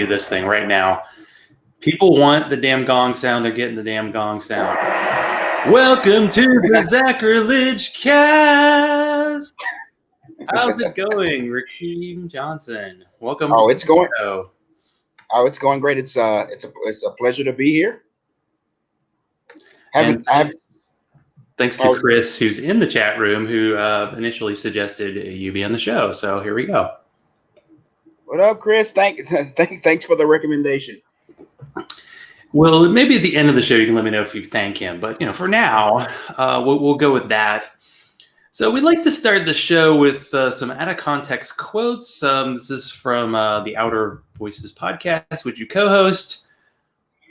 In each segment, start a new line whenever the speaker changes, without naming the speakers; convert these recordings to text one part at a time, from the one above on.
you this thing right now. People want the damn gong sound. They're getting the damn gong sound. Welcome to the Zachrilege cast. How's it going, Rakeem Johnson? Welcome.
Oh, it's going.
show.
Oh, it's going great. It's a pleasure to be here.
Thanks to Chris, who's in the chat room, who initially suggested you be on the show. So here we go.
What up, Chris? Thanks for the recommendation.
Well, maybe at the end of the show you can let me know if you thank him. But for now, we'll go with that. So we'd like to start the show with some out of context quotes. This is from the Outer Voices podcast, which you co-host.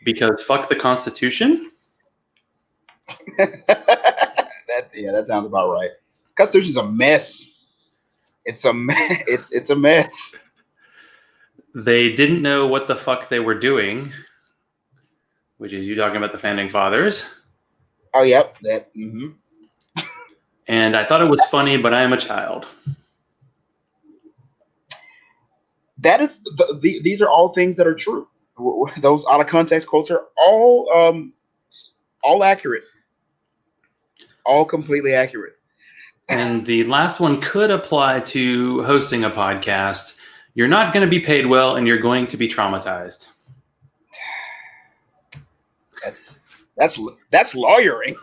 Because fuck the Constitution.
That sounds about right. Constitution's a mess. It's a mess.
They didn't know what the fuck they were doing, which is you talking about the founding fathers.
Oh, yep. That. Mm-hmm.
And I thought it was funny, but I am a child.
That is, these are all things that are true. Those out of context quotes are all accurate, all completely accurate.
And the last one could apply to hosting a podcast. You're not going to be paid well, and you're going to be traumatized.
That's lawyering.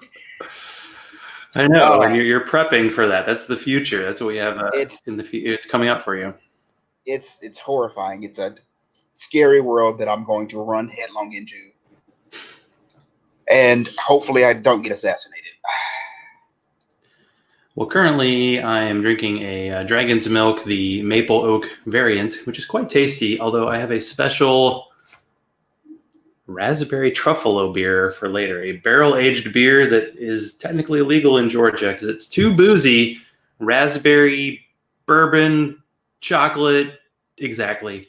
I know, and you're prepping for that. That's the future. That's what we have in the future. It's coming up for you.
It's horrifying. It's a scary world that I'm going to run headlong into, and hopefully I don't get assassinated.
Well, currently I am drinking a Dragon's Milk, the Maple Oak variant, which is quite tasty, although I have a special raspberry truffalo beer for later, a barrel-aged beer that is technically illegal in Georgia because it's too boozy. Raspberry, bourbon, chocolate, exactly.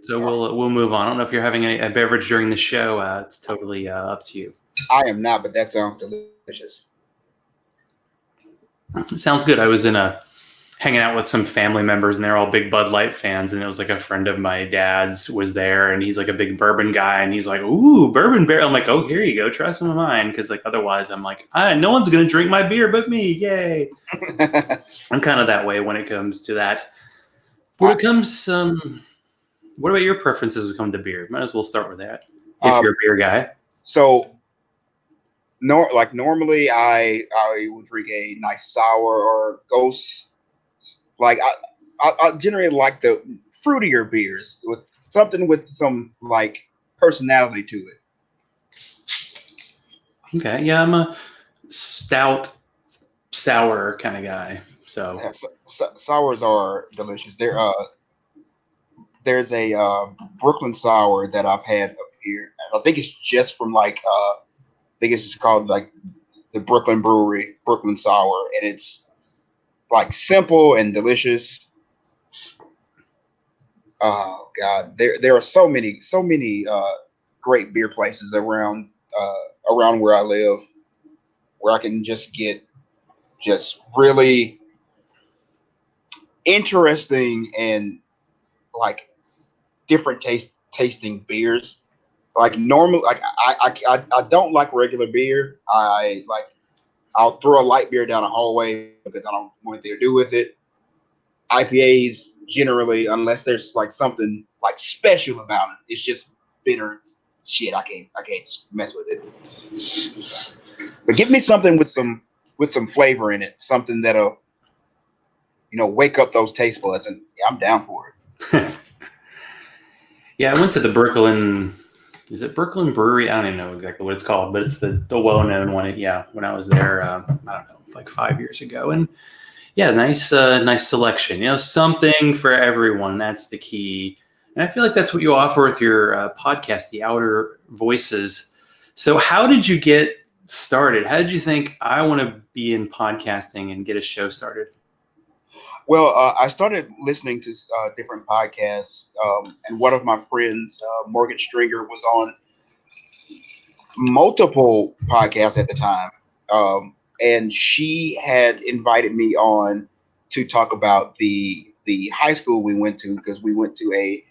So we'll move on. I don't know if you're having a beverage during the show. It's totally up to you.
I am not, but that sounds delicious.
Sounds good. I was hanging out with some family members, and they're all big Bud Light fans. And it was like a friend of my dad's was there, and he's like a big bourbon guy, and he's like, "Ooh, bourbon barrel." I'm like, "Oh, here you go. Try some of mine," because like otherwise, I'm like, no one's gonna drink my beer but me. Yay! I'm kind of that way when it comes to that. When it comes, what about your preferences when it comes to beer? Might as well start with that. If you're a beer guy.
So. Normally, I would drink a nice sour or ghost. Like I generally like the fruitier beers with something with some like personality to it.
Okay, yeah, I'm a stout, sour kind of guy. So
sours are delicious. There's a Brooklyn sour that I've had up here. I think it's just from I think it's just called like the Brooklyn Brewery, Brooklyn Sour, and it's like simple and delicious. Oh God, there are so many great beer places around where I live, where I can just get just really interesting and like different tasting beers. Like normally, like I don't like regular beer. I'll throw a light beer down a hallway because I don't want anything to do with it. IPAs generally, unless there's like something like special about it, it's just bitter shit. I can't mess with it. But give me something with some flavor in it, something that'll wake up those taste buds, and I'm down for it.
Yeah, I went to the Brooklyn. Is it Brooklyn Brewery? I don't even know exactly what it's called, but it's the well-known one. When I was there, I don't know, like 5 years ago. And yeah, nice selection. Something for everyone. That's the key. And I feel like that's what you offer with your podcast, The Outer Voices. So how did you get started? How did you think I want to be in podcasting and get a show started?
Well, I started listening to different podcasts, and one of my friends, Morgan Stringer, was on multiple podcasts at the time, and she had invited me on to talk about the high school we went to, because we went to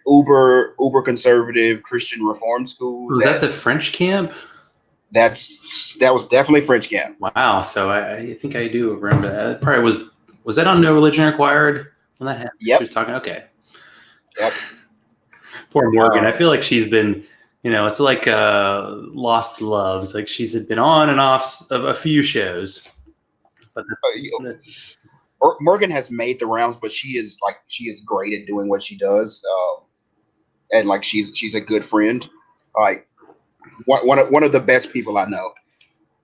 uber conservative Christian reform school.
Was that the French camp?
That was definitely French camp.
Wow. So I think I do remember that. It probably was that on No Religion Required when that happened?
Yep.
She was talking. Okay.
Yep.
Poor Morgan. I feel like she's been, it's like Lost Loves. Like she's been on and off of a few shows. But
Morgan has made the rounds, but she is great at doing what she does, and like she's a good friend, like one of the best people I know.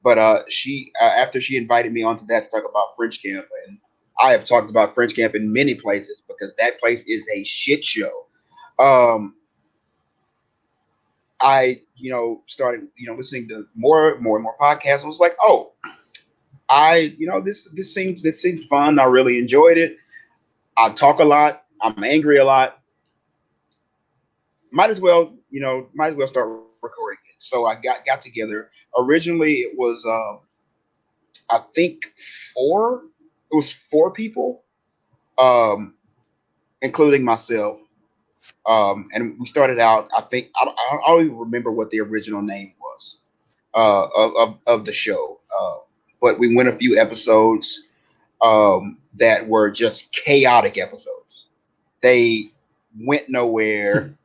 But she after she invited me onto that to talk about French camp, and I have talked about French camp in many places because that place is a shit show. I started listening to more and more podcasts. I was like, oh, this seems fun. I really enjoyed it. I talk a lot. I'm angry a lot. Might as well start recording it. So I got together. Originally, it was I think four. It was four people, um, including myself. And we started out. I think I don't even remember what the original name was of the show. But we went a few episodes that were just chaotic episodes. They went nowhere.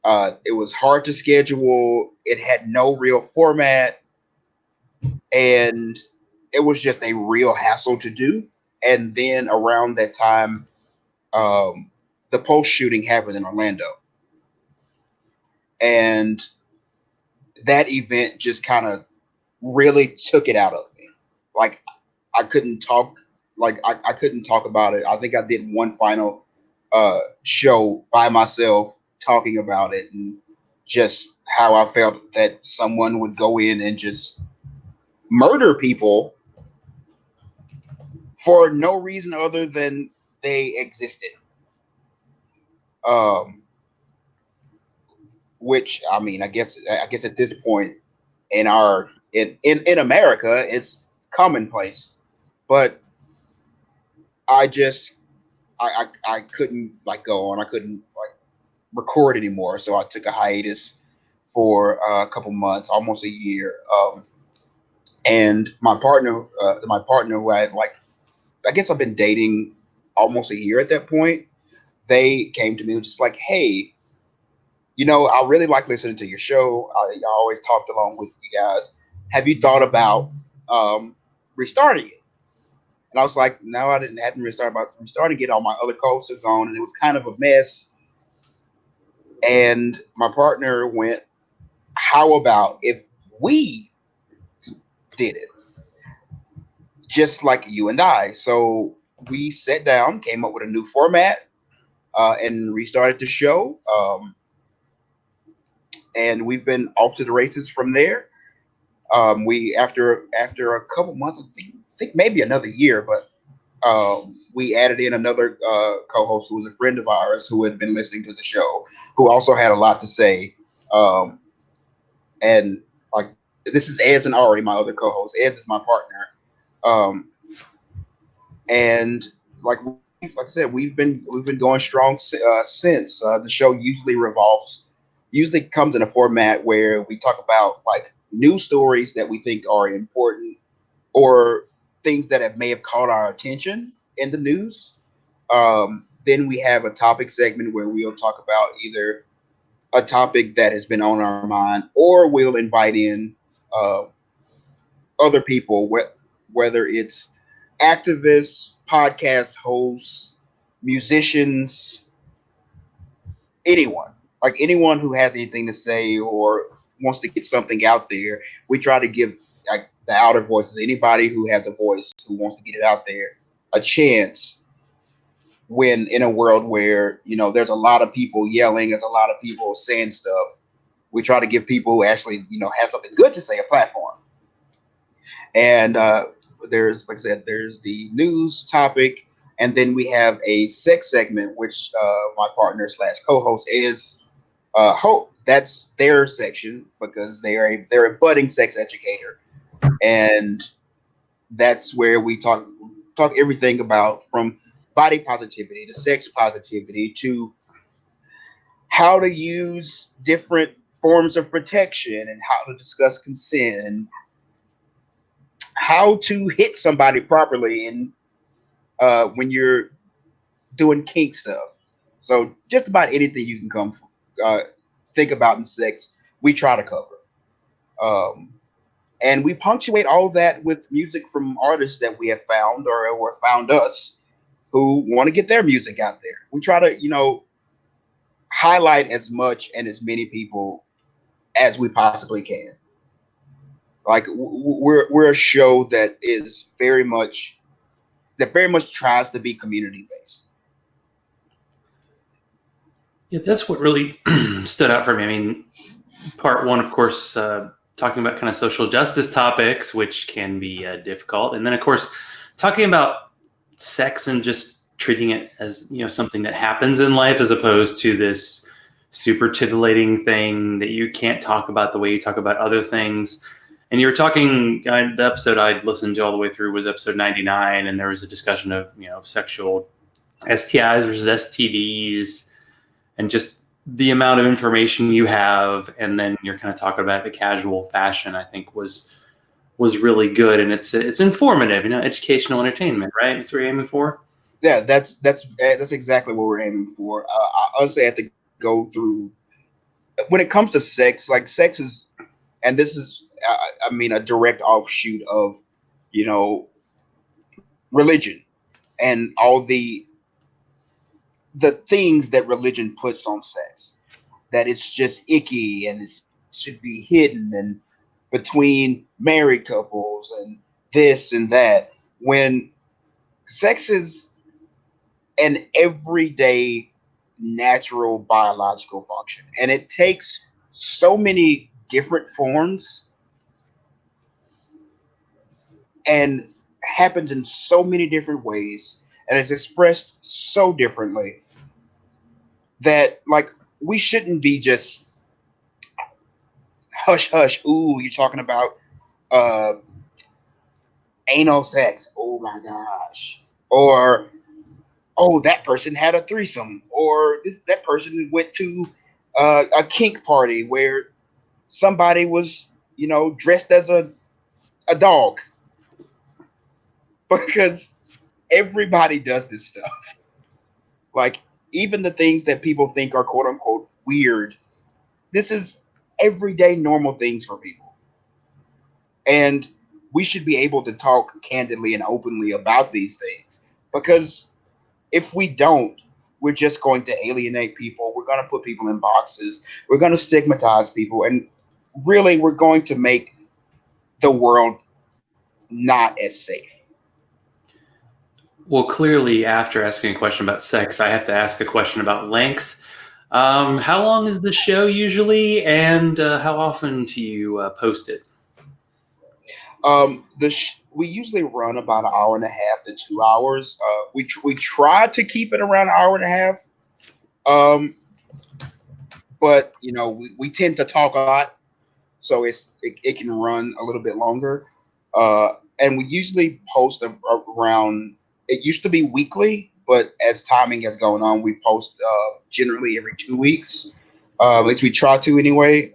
It was hard to schedule. It had no real format, and it was just a real hassle to do. And then around that time, the post shooting happened in Orlando, and that event just kind of really took it out of me. Like I couldn't talk. Like I couldn't talk about it. I think I did one final show by myself talking about it and just how I felt that someone would go in and just murder people for no reason other than they existed. Um, which I mean, I guess at this point in America, it's commonplace. But I just I couldn't like go on. I couldn't like record anymore. So I took a hiatus for a couple months, almost a year. And my partner who I had like, I guess I've been dating almost a year at that point. They came to me and just like, hey, I really like listening to your show. I always talked along with you guys. Have you thought about restarting it? And I was like, no, I hadn't restarting it. All my other co-hosts are gone, and it was kind of a mess. And my partner went, how about if we did it? Just like you and I. So we sat down, came up with a new format, and restarted the show. And we've been off to the races from there. We after a couple months, I think maybe another year, but we added in another co-host who was a friend of ours who had been listening to the show, who also had a lot to say. And like this is Ez and Ari, my other co-host. Ez is my partner, and like I said, we've been going strong since. The show usually comes in a format where we talk about like news stories that we think are important or things that may have caught our attention in the news. Then we have a topic segment where we'll talk about either a topic that has been on our mind, or we'll invite in uh, other people, whether it's activists, podcast hosts, musicians, anyone, like anyone who has anything to say or wants to get something out there. We try to give like the outer voices, anybody who has a voice who wants to get it out there, a chance. When in a world where there's a lot of people yelling, there's a lot of people saying stuff, we try to give people who actually have something good to say a platform. And there's, like I said, there's the news topic, and then we have a sex segment, which my partner slash co-host is hope. That's their section because they're a budding sex educator, and that's where we talk everything about from body positivity to sex positivity to how to use different forms of protection and how to discuss consent and how to hit somebody properly and when you're doing kink stuff. So just about anything you can come uh, think about in sex, we try to cover. Um, and we punctuate all that with music from artists that we have found or found us who want to get their music out there. We try to, highlight as much and as many people as we possibly can. Like we're a show that very much tries to be community based.
Yeah, that's what really stood out for me. I mean, part one, of course, talking about kind of social justice topics, which can be difficult, and then of course talking about sex and just treating it as something that happens in life as opposed to this super titillating thing that you can't talk about the way you talk about other things. And you were talking, the episode I listened to all the way through was episode 99, and there was a discussion of sexual STIs versus STDs and just the amount of information you have, and then you're kind of talking about the casual fashion. I think was really good, and it's informative, educational entertainment, right? That's what you're aiming for.
Yeah, that's exactly what we're aiming for. I honestly have to go through when it comes to sex. Like sex is, and this is, I mean, a direct offshoot of, you know, religion and all the things that religion puts on sex. That it's just icky and it should be hidden and between married couples and this and that. When sex is an everyday natural biological function and it takes so many different forms and happens in so many different ways and is expressed so differently that like we shouldn't be just hush hush, ooh, you're talking about uh anal sex, oh my gosh, or oh, that person had a threesome, or that person went to a kink party where somebody was, dressed as a dog, because everybody does this stuff. Like, even the things that people think are quote unquote weird, this is everyday normal things for people. And we should be able to talk candidly and openly about these things because if we don't, we're just going to alienate people. We're going to put people in boxes. We're going to stigmatize people. And really, we're going to make the world not as safe.
Well, clearly, after asking a question about sex, I have to ask a question about length. How long is the show usually, and how often do you post it?
We usually run about an hour and a half to 2 hours. We try to keep it around an hour and a half. Um, but we tend to talk a lot, so it can run a little bit longer. And we usually post around. It used to be weekly, but as timing has gone on, we post generally every 2 weeks. At least we try to anyway.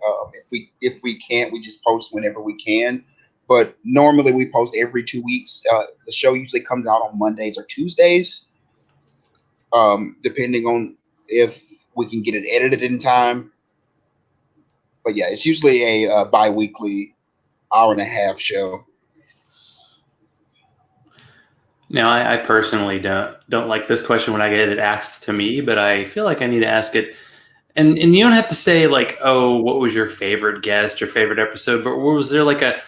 If we can't, we just post whenever we can. But normally we post every 2 weeks. The show usually comes out on Mondays or Tuesdays, depending on if we can get it edited in time. But yeah, it's usually a bi-weekly hour and a half show.
Now, I personally don't like this question when I get it asked to me, but I feel like I need to ask it. And you don't have to say like, oh, what was your favorite guest or favorite episode, but was there like a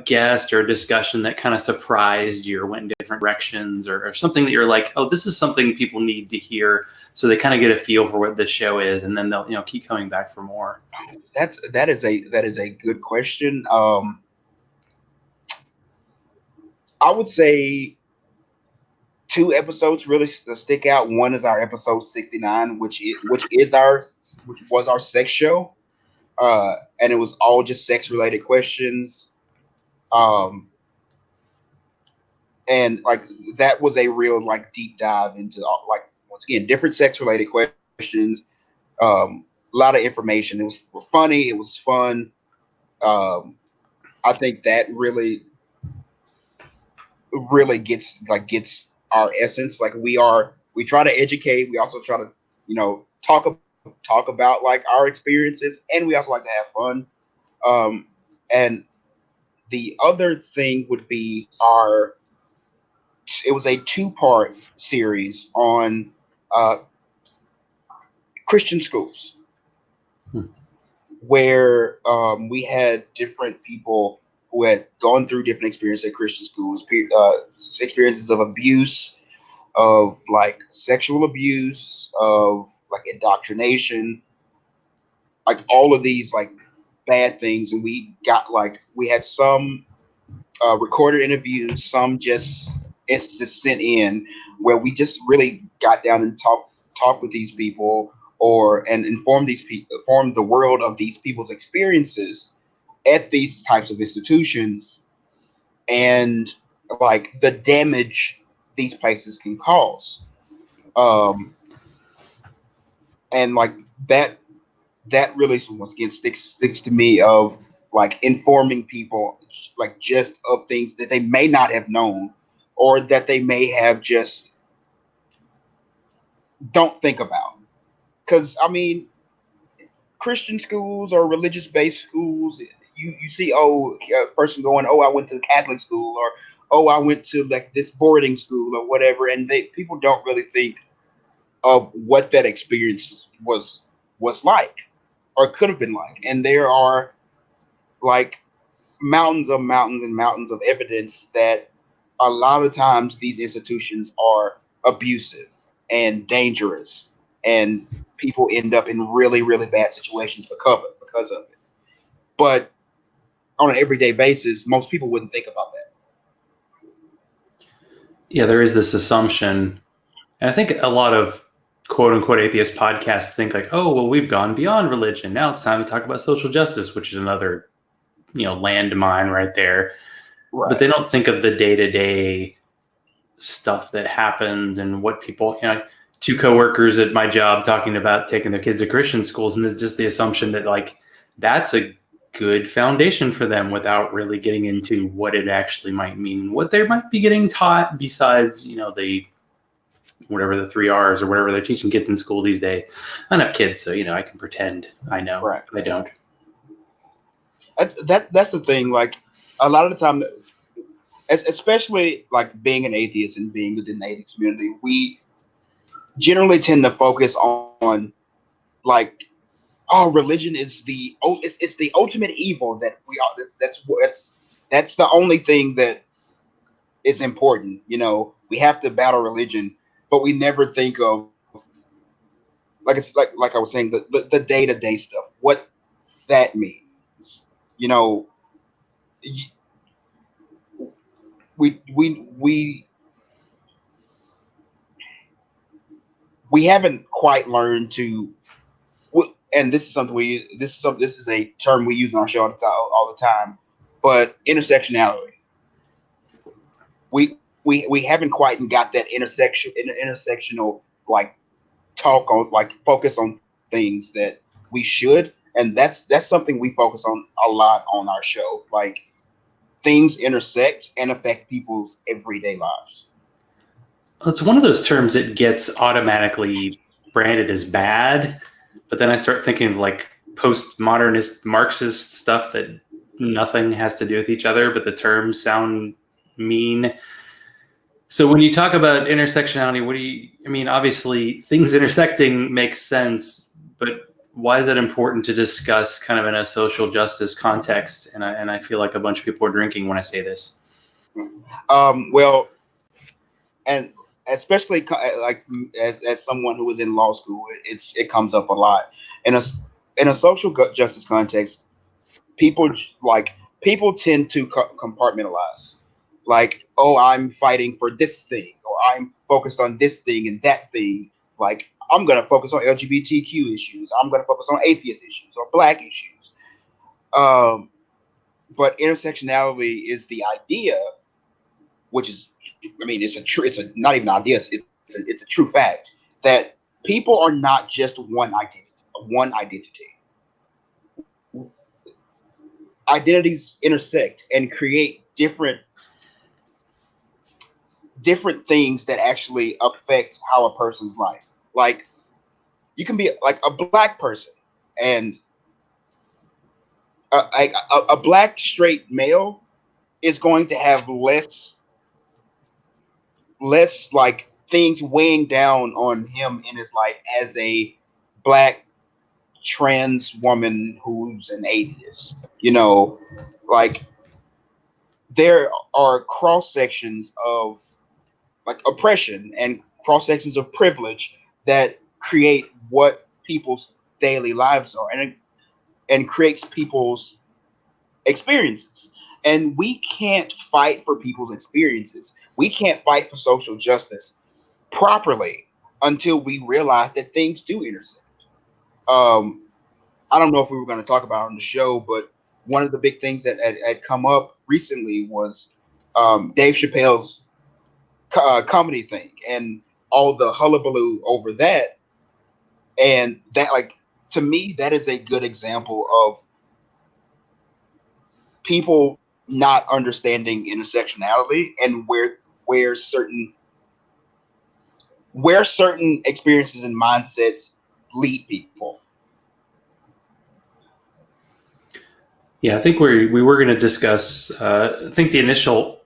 guest or a discussion that kind of surprised you or went in different directions, or something that you're like, oh, this is something people need to hear so they kind of get a feel for what this show is, and then they'll keep coming back for more.
That is a good question. I would say two episodes really stick out. One is our episode 69, which was our sex show, and it was all just sex related questions. Um, and like that was a real like deep dive into like once again different sex related questions. Um, a lot of information. It was funny. It was fun. Um, I think that really gets our essence. Like we try to educate. We also try to talk about like our experiences, and we also like to have fun. And the other thing would be our it was a two-part series on uh, Christian schools
Hmm.
where we had different people who had gone through different experiences at Christian schools, experiences of abuse, of like sexual abuse, of like indoctrination, like all of these like bad things. And we had some recorded interviews, some just instances sent in where we just really got down and talk with these people and inform these people, inform the world of these people's experiences at these types of institutions and like the damage these places can cause. Um, and like that that really once again sticks to me of like informing people like just of things that they may not have known or that they may have just don't think about. Because I mean, Christian schools or religious based schools, you see, a person going, oh, I went to Catholic school, or oh, I went to like this boarding school or whatever, and they people don't really think of what that experience was like or could have been like. And there are like mountains of mountains and mountains of evidence that a lot of times these institutions are abusive and dangerous, and people end up in really, really bad situations because of it. But on an everyday basis, most people wouldn't think about that.
Yeah, there is this assumption, and I think a lot of quote unquote atheist podcasts think like, oh, well, we've gone beyond religion. Now it's time to talk about social justice, which is another, landmine right there. But
Right.
they don't think of the day to day stuff that happens and what people, two coworkers at my job talking about taking their kids to Christian schools, and there's just the assumption that like that's a good foundation for them without really getting into what it actually might mean, what they might be getting taught besides, the whatever the three R's or whatever they're teaching kids in school these days. I don't have kids, so I can pretend I know,
Right.
but I don't.
That's the thing. Like a lot of the time, especially like being an atheist and being within the atheist community, we generally tend to focus on like, oh, religion is it's the ultimate evil that we are. That's the only thing that is important. We have to battle religion, but we never think of like I was saying the day-to-day stuff, what that means. You know, y- we we haven't quite learned to. And this is something this is a term we use on our show all the time. But intersectionality, we haven't quite got that intersectional like talk on like focus on things that we should, and that's something we focus on a lot on our show. Like things intersect and affect people's everyday lives.
It's one of those terms that gets automatically branded as bad, but then I start thinking of like postmodernist Marxist stuff that nothing has to do with each other, but the terms sound mean. So when you talk about intersectionality, I mean, obviously things intersecting makes sense, but why is it important to discuss kind of in a social justice context? And I feel like a bunch of people are drinking when I say this.
Well, and especially like as someone who was in law school, it comes up a lot in a social justice context. People like people tend to compartmentalize, like, oh, I'm fighting for this thing, or I'm focused on this thing and that thing. Like, I'm going to focus on LGBTQ issues, I'm going to focus on atheist issues or black issues. um but intersectionality is the idea, which is, I mean, it's a not even an idea, it's a true fact that people are not just one identity. one identity. Identities intersect and create different things that actually affect how a person's life. Like you can be like a black person and a black straight male is going to have less like things weighing down on him in his life as a black trans woman who's an atheist. Like there are cross sections of like oppression and cross sections of privilege that create what people's daily lives are and creates people's experiences. And we can't fight for people's experiences. We can't fight for social justice properly until we realize that things do intersect. Um, I don't know if we were going to talk about it on the show, but one of the big things that had come up recently was Dave Chappelle's comedy thing and all the hullabaloo over that. And that, like, to me, that is a good example of people not understanding intersectionality and where certain where certain experiences and mindsets lead people.
Yeah, I think we were going to discuss. I think the initial.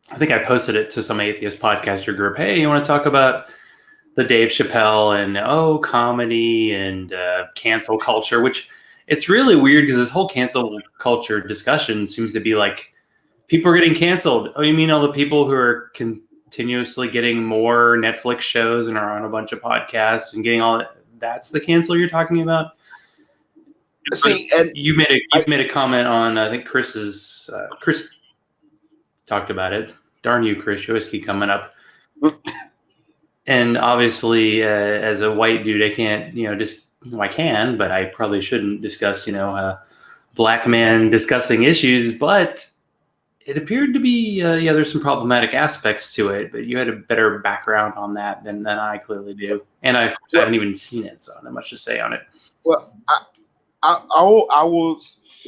I think I posted it to some atheist podcaster group. Hey, you want to talk about the Dave Chappelle and comedy and cancel culture? Which it's really weird because this whole cancel culture discussion seems to be like people are getting canceled. Oh, you mean all the people who are continuously getting more Netflix shows and are on a bunch of podcasts and getting all that? That's the cancel you're talking about?
See, and
you made a comment on I think Chris talked about it. Darn you, Chris! You always keep coming up. And obviously, as a white dude, I can't I can, but I probably shouldn't discuss black man discussing issues. But it appeared to be there's some problematic aspects to it. But you had a better background on that than I clearly do, and I haven't even seen it, so not much to say on it.
Well, I will.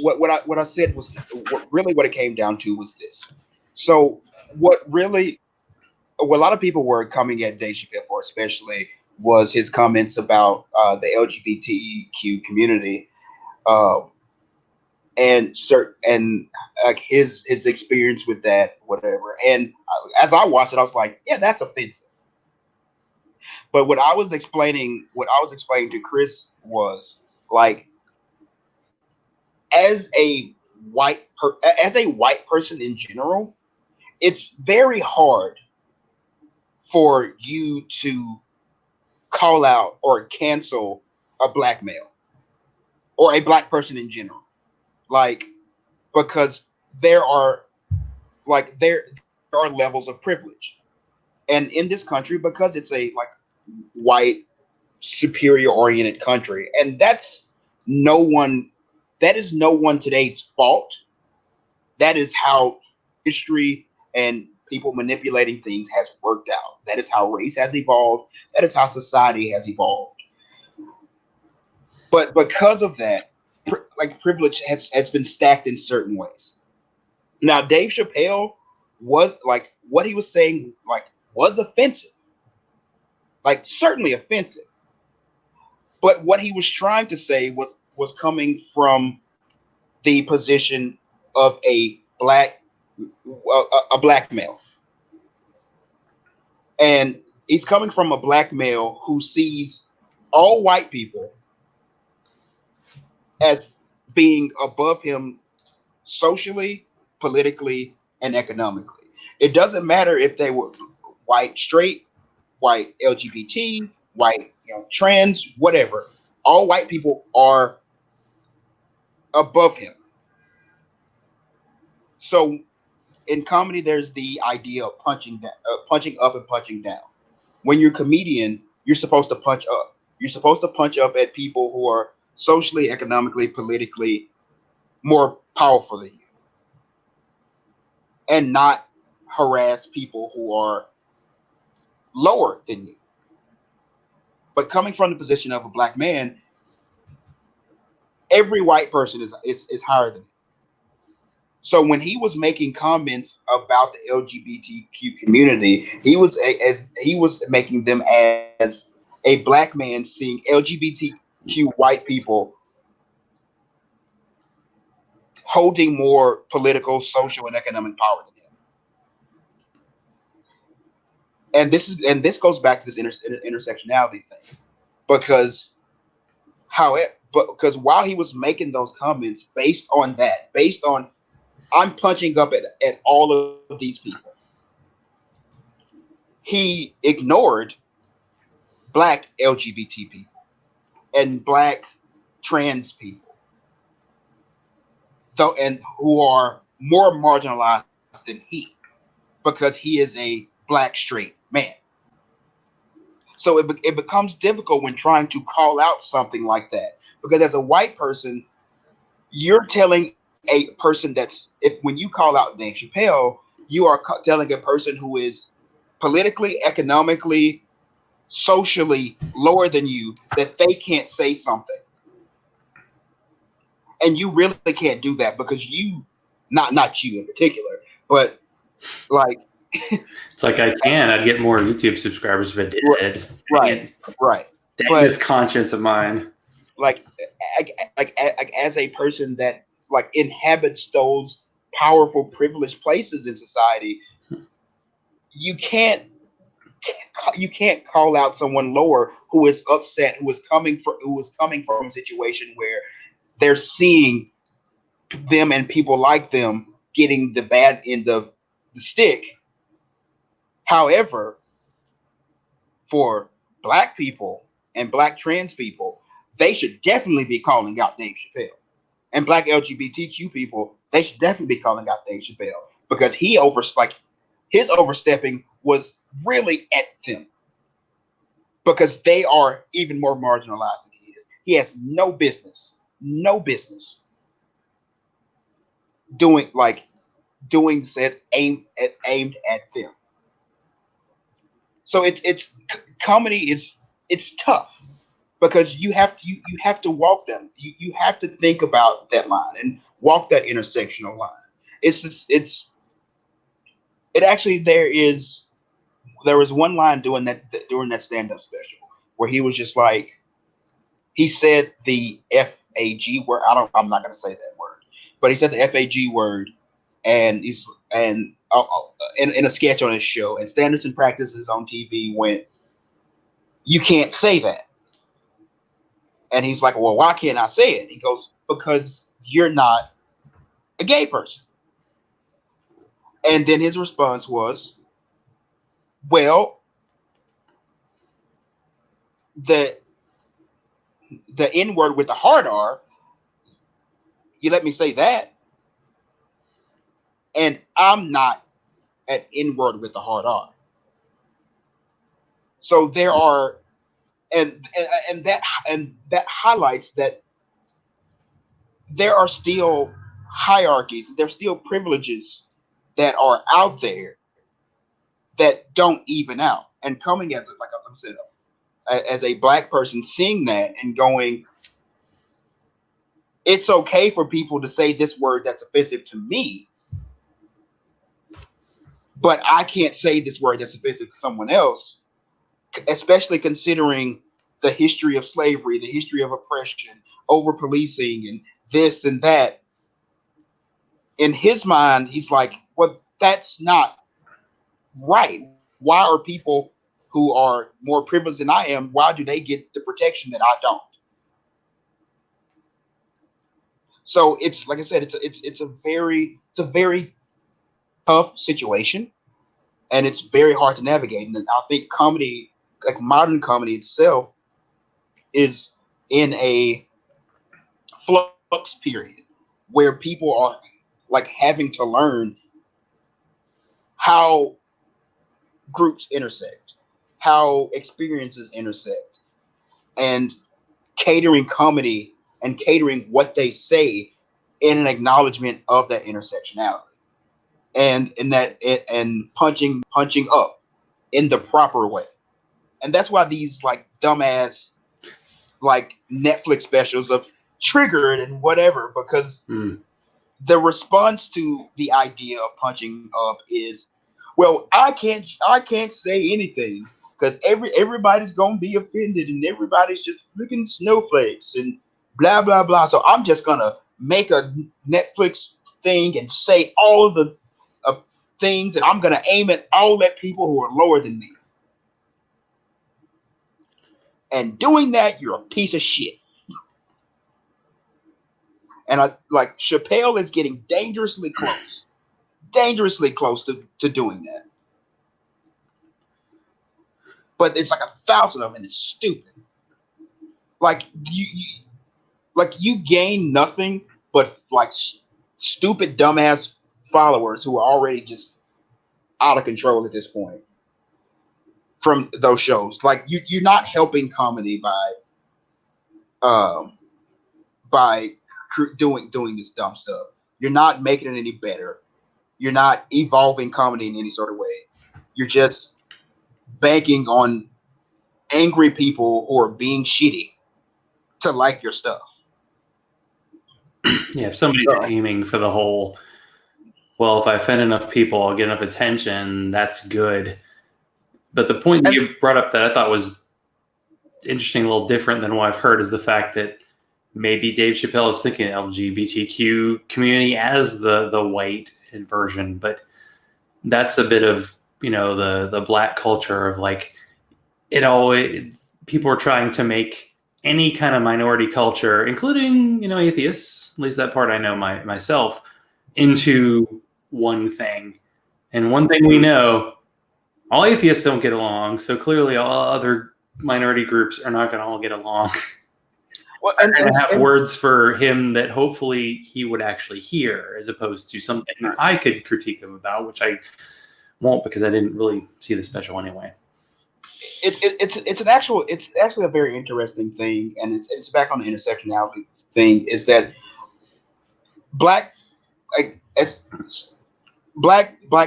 What I said was what it came down to was this. So what a lot of people were coming at Dave Chappelle for, especially, was his comments about the LGBTQ community, uh, and like his experience with that, whatever. And as I watched it, I was like, yeah, that's offensive. But what I was explaining to Chris was like, as a as a white person in general, it's very hard for you to call out or cancel a black male or a black person in general, like, because there are there are levels of privilege, and in this country, because it's a like white superior oriented country, and no one that is no one today's fault. That is how history and people manipulating things has worked out. That is how race has evolved. That is how society has evolved. But because of that, privilege has been stacked in certain ways. Now, Dave Chappelle was like what he was saying was offensive, like certainly offensive. But what he was trying to say was coming from the position of a black male, and he's coming from a black male who sees all white people as being above him socially, politically, and economically. It doesn't matter if they were white straight, white LGBT, white trans, whatever. All white people are above him. So in comedy, there's the idea of punching up and punching down. When you're a comedian, you're supposed to punch up. You're supposed to punch up at people who are socially, economically, politically more powerful than you, and not harass people who are lower than you. But coming from the position of a black man, Every white person is higher than him. So when he was making comments about the LGBTQ community, as he was making them as a black man seeing LGBTQ white people holding more political, social, and economic power than him. And this goes back to this intersectionality thing, because because while he was making those comments based on I'm punching up at all of these people, he ignored black LGBT people and black trans people, though, and who are more marginalized than he, because he is a black straight man. So it becomes difficult when trying to call out something like that, because as a white person, you're telling a person when you call out Dave Chappelle, you are telling a person who is politically, economically, socially lower than you that they can't say something, and you really can't do that because not you in particular, but like
It's like I can. I'd get more YouTube subscribers if I did. Dang
right,
it.
right.
Dang
But
this conscience of mine.
like, as a person that like inhabits those powerful, privileged places in society, you can't you can't call out someone lower who is upset, who is coming from a situation where they're seeing them and people like them getting the bad end of the stick. However, for black people and black trans people, they should definitely be calling out Dave Chappelle. And black LGBTQ people, they should definitely be calling out Dave Chappelle, because his overstepping was really at them, because they are even more marginalized than he is. He has no business doing doing says aimed at them. So it's comedy. It's tough, because you have to walk them. You have to think about that line and walk that intersectional line. It's just, it actually there was one line doing that during that stand up special where he was just like, he said the FAG word. I'm not gonna say that word, but he said the FAG word, and he's and in a sketch on his show, and Standards and Practices on TV went, you can't say that. And he's like, well, why can't I say it? He goes, because you're not a gay person. And then his response was, well, the the N word with the hard R, you let me say that, and I'm not an N word with the hard R. So there are, and that highlights that there are still hierarchies, there's still privileges that are out there that don't even out. And coming as like I said, as a black person, seeing that and going, it's okay for people to say this word that's offensive to me, but I can't say this word that's offensive to someone else, especially considering the history of slavery, the history of oppression, over policing, and this and that. In his mind, he's like, well, that's not right. Why are people who are more privileged than I am, why do they get the protection that I don't? So it's like I said, it's a very tough situation, and it's very hard to navigate. And I think comedy, like modern comedy itself, is in a flux period where people are like having to learn how groups intersect, how experiences intersect, and catering comedy and catering what they say in an acknowledgement of that intersectionality, and in that and punching up in the proper way. And that's why these like dumbass like Netflix specials of triggered and whatever because the response to the idea of punching up is, well, I can't say anything because everybody's gonna be offended and everybody's just freaking snowflakes and blah blah blah. So I'm just gonna make a Netflix thing and say all of the things, and I'm gonna aim at all that people who are lower than me. And doing that, you're a piece of shit. And Chappelle is getting dangerously close to doing that. But it's like 1,000 of them, and it's stupid. Like you gain nothing but like stupid dumbass followers who are already just out of control at this point from those shows. Like you're not helping comedy by doing this dumb stuff. You're not making it any better. You're not evolving comedy in any sort of way. You're just banking on angry people who are being shitty to like your stuff.
Yeah, if somebody's aiming for the whole, well, if I offend enough people, I'll get enough attention, that's good. But the point that you brought up that I thought was interesting, a little different than what I've heard, is the fact that maybe Dave Chappelle is thinking LGBTQ community as the white version, but that's a bit of, the black culture of like, people are trying to make any kind of minority culture, including, atheists, at least that part I know myself, into one thing. And one thing we know, all atheists don't get along, so clearly all other minority groups are not going to all get along. Well, and have words for him that hopefully he would actually hear, as opposed to something I could critique him about, which I won't because I didn't really see the special anyway.
It's actually a very interesting thing, and it's back on the intersectionality thing. Is that black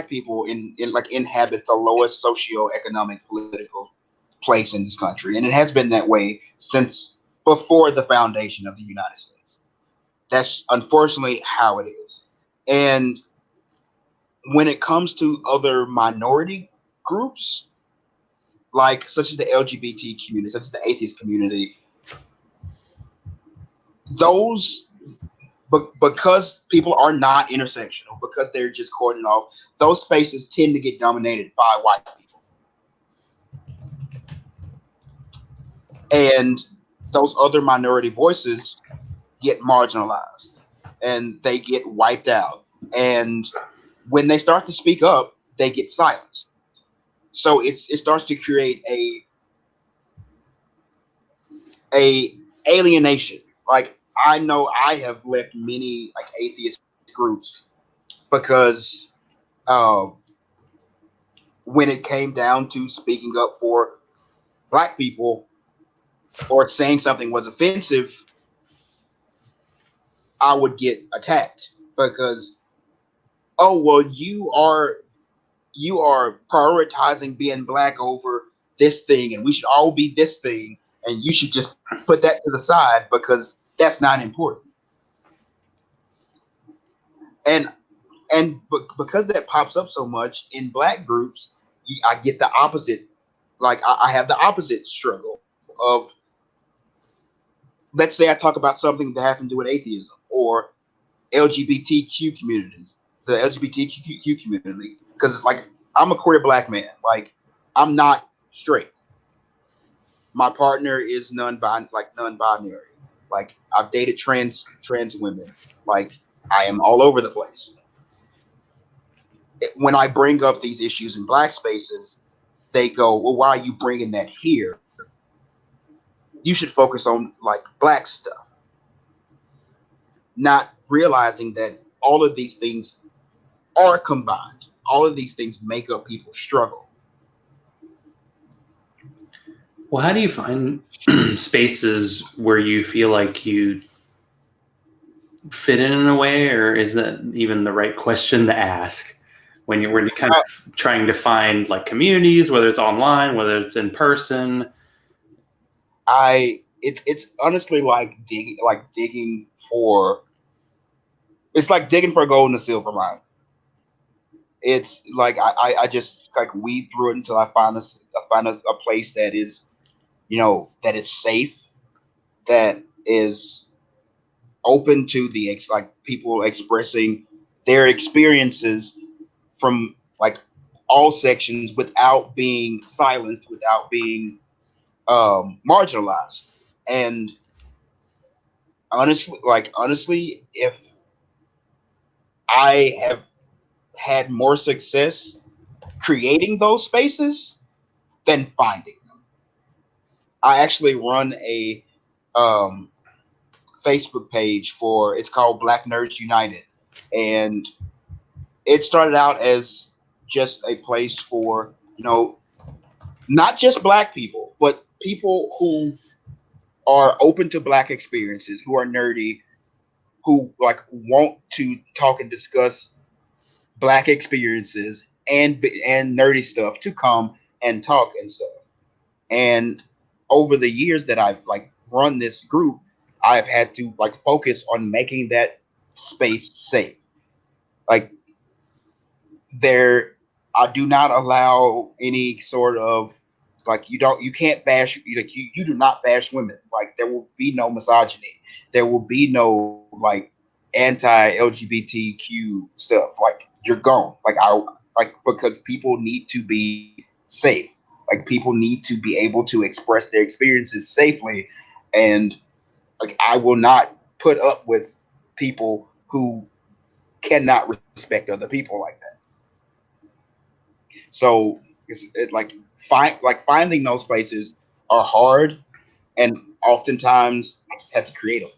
people inhabit the lowest socioeconomic political place in this country, and it has been that way since before the foundation of the United States. That's unfortunately how it is. And when it comes to other minority groups, like such as the LGBT community, such as the atheist community, those, because people are not intersectional, because they're just cordoned off, those spaces tend to get dominated by white people. And those other minority voices get marginalized and they get wiped out. And when they start to speak up, they get silenced. So it starts to create a alienation. Like, I know I have left many like atheist groups because when it came down to speaking up for black people or saying something was offensive, I would get attacked because, oh, well, you are prioritizing being black over this thing, and we should all be this thing, and you should just put that to the side because that's not important. And because that pops up so much in black groups, I get the opposite. Like I have the opposite struggle of, let's say I talk about something that happened to do with atheism or LGBTQ communities, the LGBTQ community, because it's like, I'm a queer black man. Like, I'm not straight. My partner is non-binary. Like, I've dated trans women. Like, I am all over the place. When I bring up these issues in black spaces, they go, well, why are you bringing that here? You should focus on like black stuff. Not realizing that all of these things are combined. All of these things make up people's struggle.
Well, how do you find spaces where you feel like you fit in a way, or is that even the right question to ask when you're kind of trying to find like communities, whether it's online, whether it's in person?
I it's honestly like digging for it's like digging for gold in a silver mine. It's like I just like weed through it until I find a place that is, that is safe, that is open to like people expressing their experiences from like all sections without being silenced, without being marginalized. And honestly, if I have had more success creating those spaces than finding them. I actually run a um, Facebook page for it's called Black Nerds United, and it started out as just a place for not just black people, but people who are open to black experiences, who are nerdy, who like want to talk and discuss black experiences and nerdy stuff to come and talk and stuff. And over the years that I've like run this group, I've had to like focus on making that space safe. Like there, I do not allow any sort of like you can't bash like you do not bash women. Like there will be no misogyny. There will be no like anti LGBTQ stuff. Like you're gone. Because people need to be safe. Like people need to be able to express their experiences safely, and like I will not put up with people who cannot respect other people like that. So finding those places are hard, and oftentimes I just have to create them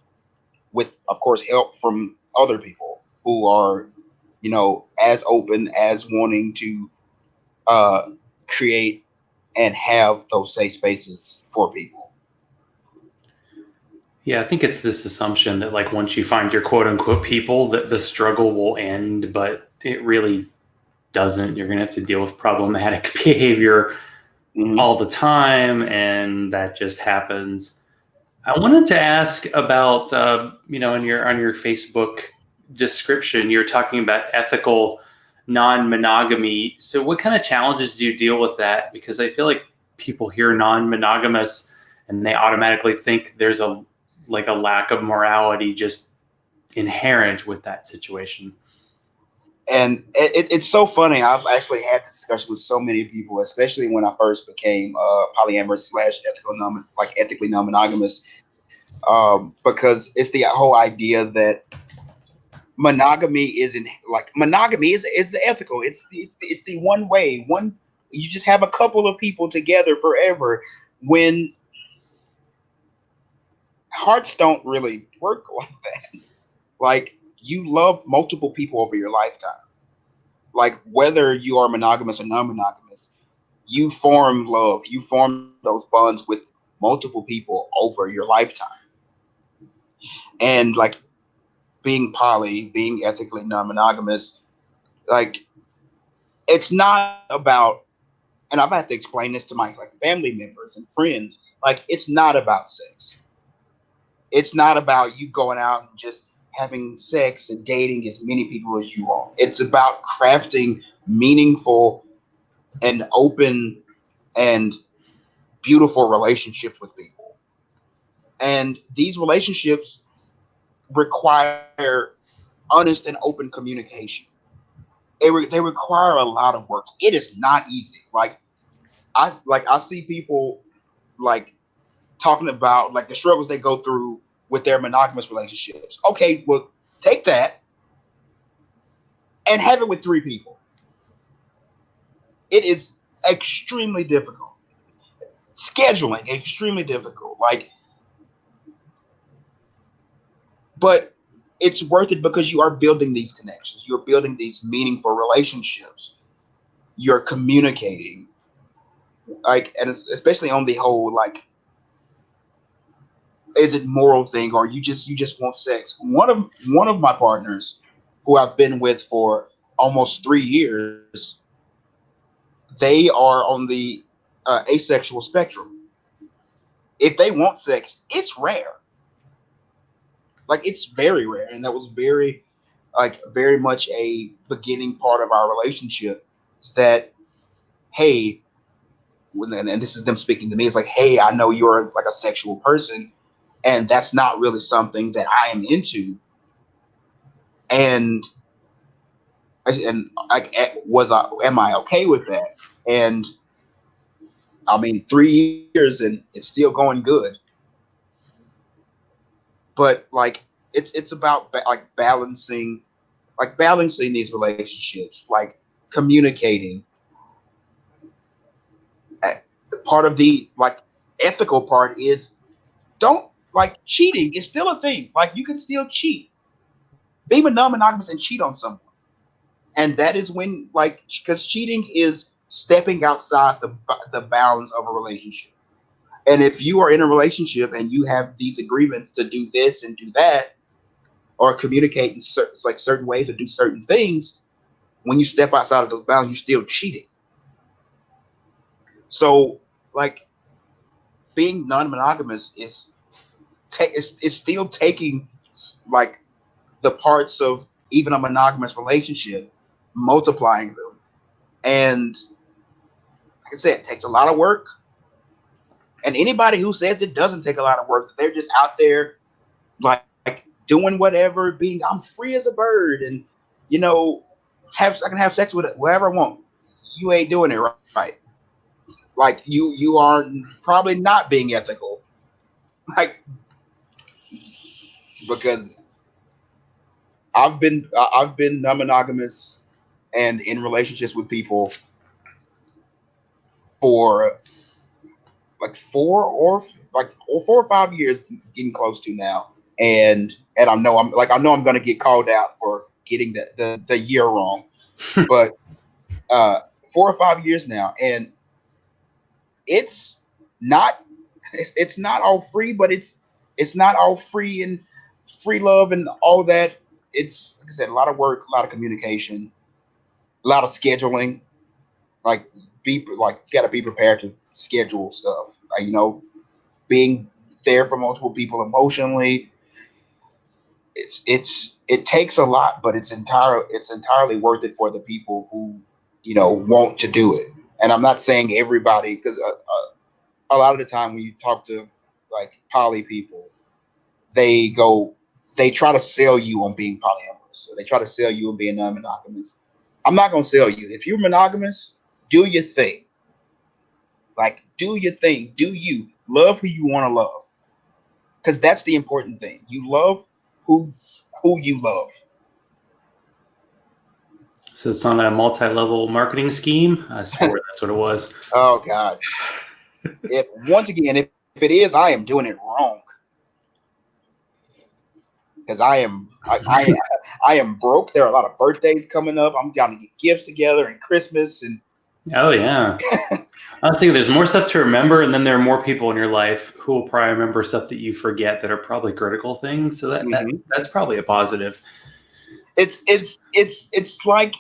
with, of course, help from other people who are, as open as wanting to uh, create and have those safe spaces for people.
Yeah, I think it's this assumption that like once you find your quote unquote people, that the struggle will end, but it really doesn't. You're going to have to deal with problematic behavior
Hmm.
all the time, and that just happens. I wanted to ask about, in your on your Facebook description, you're talking about ethical non-monogamy. So, what kind of challenges do you deal with that? Because I feel like people hear non-monogamous and they automatically think there's a lack of morality just inherent with that situation.
And it's so funny. I've actually had this discussion with so many people, especially when I first became polyamorous slash ethically non-monogamous, because it's the whole idea that monogamy is the ethical. It's the one way. You just have a couple of people together forever. When hearts don't really work like that. Like you love multiple people over your lifetime. Like whether you are monogamous or non-monogamous, you form love. You form those bonds with multiple people over your lifetime. And like being poly, being ethically non-monogamous, like it's not about, and I've had to explain this to my like family members and friends, like it's not about sex. It's not about you going out and just having sex and dating as many people as you want. It's about crafting meaningful and open and beautiful relationships with people. And these relationships require honest and open communication. They require a lot of work. It is not easy. I see people like talking about like the struggles they go through with their monogamous relationships. Okay, well, take that and have it with three people. It is extremely difficult. Scheduling extremely difficult. Like, but it's worth it because you are building these connections. You're building these meaningful relationships. You're communicating, like, and especially on the whole, like, is it moral thing or you just want sex? One of my partners, who I've been with for almost 3 years, they are on the asexual spectrum, if they want sex, it's rare. Like it's very rare, and that was very very much a beginning part of our relationship. Is that hey, and this is them speaking to me. It's like, hey, I know you're like a sexual person, and that's not really something that I am into. And like, am I okay with that? And I mean, 3 years and it's still going good. But like, it's about balancing these relationships, like communicating. Uh, Part of the like ethical part is don't like cheating is still a thing. Like you can still cheat, be monogamous and cheat on someone, and that is when like because cheating is stepping outside the bounds of a relationship. And if you are in a relationship and you have these agreements to do this and do that, or communicate in certain ways or do certain things, when you step outside of those bounds, you're still cheating. So like being non-monogamous is still taking like the parts of even a monogamous relationship, multiplying them. And like I said, it takes a lot of work. And anybody who says it doesn't take a lot of work, they're just out there like doing whatever, being I'm free as a bird, and you know, I can have sex with it whoever I want. You ain't doing it right. Like you are probably not being ethical. Like because I've been non-monogamous and in relationships with people for like 4 or 5 years, getting close to now. And I know I'm gonna get called out for getting the year wrong, but 4 or 5 years now, and it's not it's not all free, but it's not all free and free love and all that. It's like I said, a lot of work, a lot of communication, a lot of scheduling. Like you got to be prepared to schedule stuff. Being there for multiple people emotionally. It takes a lot, but it's entirely worth it for the people who want to do it. And I'm not saying everybody, because a lot of the time when you talk to like poly people, they go they try to sell you on being polyamorous. So they try to sell you on being non-monogamous. I'm not gonna sell you. If you're monogamous, do your thing. Like do your thing. Do you love who you want to love? Because that's the important thing. You love who you love.
So it's on a multi-level marketing scheme. I swore that's what it was.
Oh God. If once again, if it is, I am doing it wrong. Because I am broke. There are a lot of birthdays coming up. I'm trying to get gifts together and Christmas and
Oh yeah. I was thinking there's more stuff to remember, and then there are more people in your life who will probably remember stuff that you forget that are probably critical things. So that's probably a positive.
it's like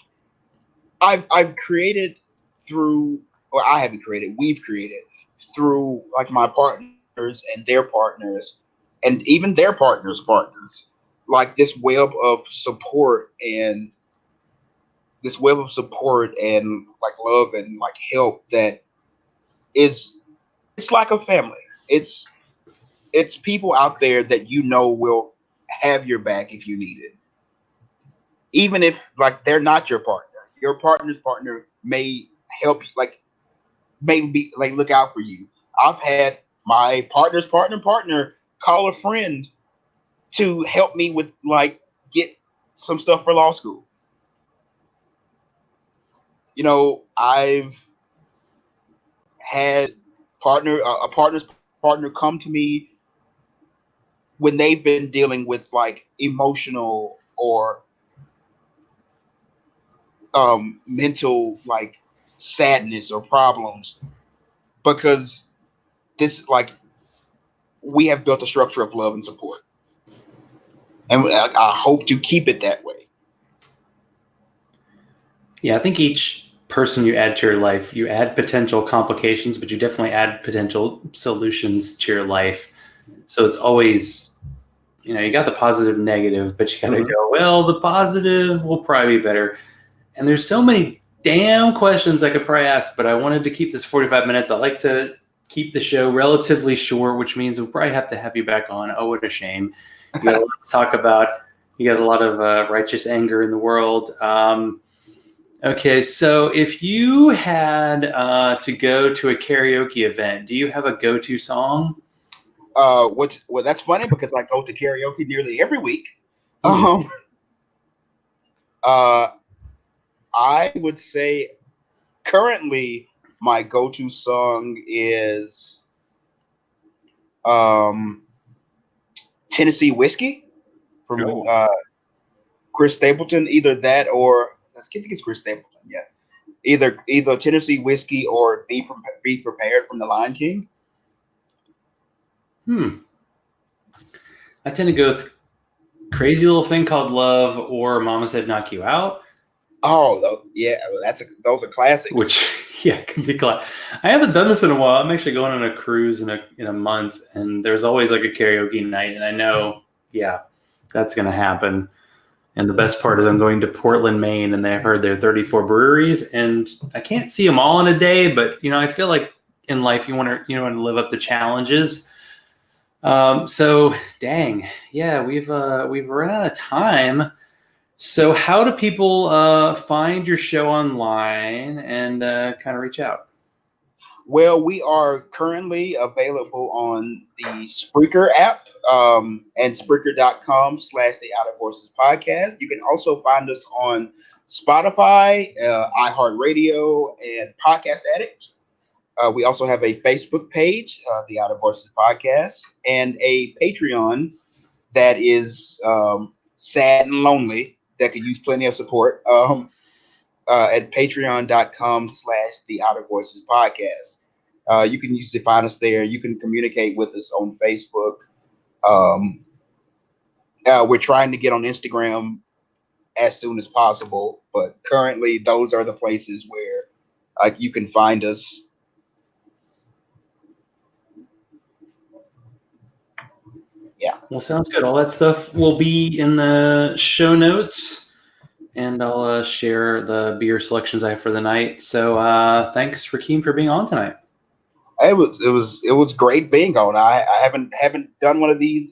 I've created through, or I haven't created, we've created through like my partners and their partners and even their partners, like this web of support and like love and like help that is it's like a family. It's people out there that will have your back if you need it, even if like they're not your partner. Your partner's partner may help you, like maybe like look out for you. I've had my partner call a friend to help me with like get some stuff for law school. I've had a partner's partner come to me when they've been dealing with like emotional or mental like sadness or problems, because this like we have built a structure of love and support, and I hope to keep it that way.
Yeah, I think each person you add to your life. You add potential complications, but you definitely add potential solutions to your life. So it's always, you got the positive, negative, but you got to go, well, the positive will probably be better. And there's so many damn questions I could probably ask, but I wanted to keep this 45 minutes. I like to keep the show relatively short, which means we'll probably have to have you back on. Oh, what a shame. You got a lot to talk about. You got a lot of righteous anger in the world. Okay, so if you had to go to a karaoke event, do you have a go-to song?
Well, that's funny because I go to karaoke nearly every week. I would say currently my go-to song is Tennessee Whiskey from Chris Stapleton. Either that or I think it's Chris Stapleton. Yeah, either Tennessee Whiskey or Be Prepared from The Lion King.
I tend to go with Crazy Little Thing Called Love or Mama Said Knock You Out.
Oh, yeah, those are classics.
Which, yeah, can be classic. I haven't done this in a while. I'm actually going on a cruise in a month, and there's always like a karaoke night, and I know, yeah, that's going to happen. And the best part is I'm going to Portland, Maine, and I've heard there are 34 breweries, and I can't see them all in a day, but I feel like in life you want to live up to challenges. So dang, yeah, we've run out of time. So how do people find your show online and kind of reach out?
Well, we are currently available on the Spreaker app and Spreaker.com/the Out of Voices podcast. You can also find us on Spotify, iHeartRadio, and Podcast Addict. We also have a Facebook page, the Out of Voices podcast, and a Patreon that is sad and lonely that could use plenty of support. At patreon.com/the Outer Voices podcast. You can usually find us there. You can communicate with us on Facebook. We're trying to get on Instagram as soon as possible, but currently those are the places where you can find us. Yeah.
Well, sounds good. All that stuff will be in the show notes, and I'll share the beer selections I have for the night. So thanks, Rakeem, for being on tonight.
It was great being on. I haven't done one of these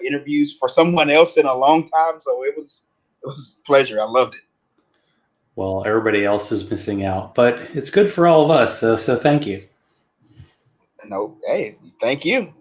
interviews for someone else in a long time, so it was a pleasure. I loved it.
Well, everybody else is missing out, but it's good for all of us. So thank you.
No, hey, thank you.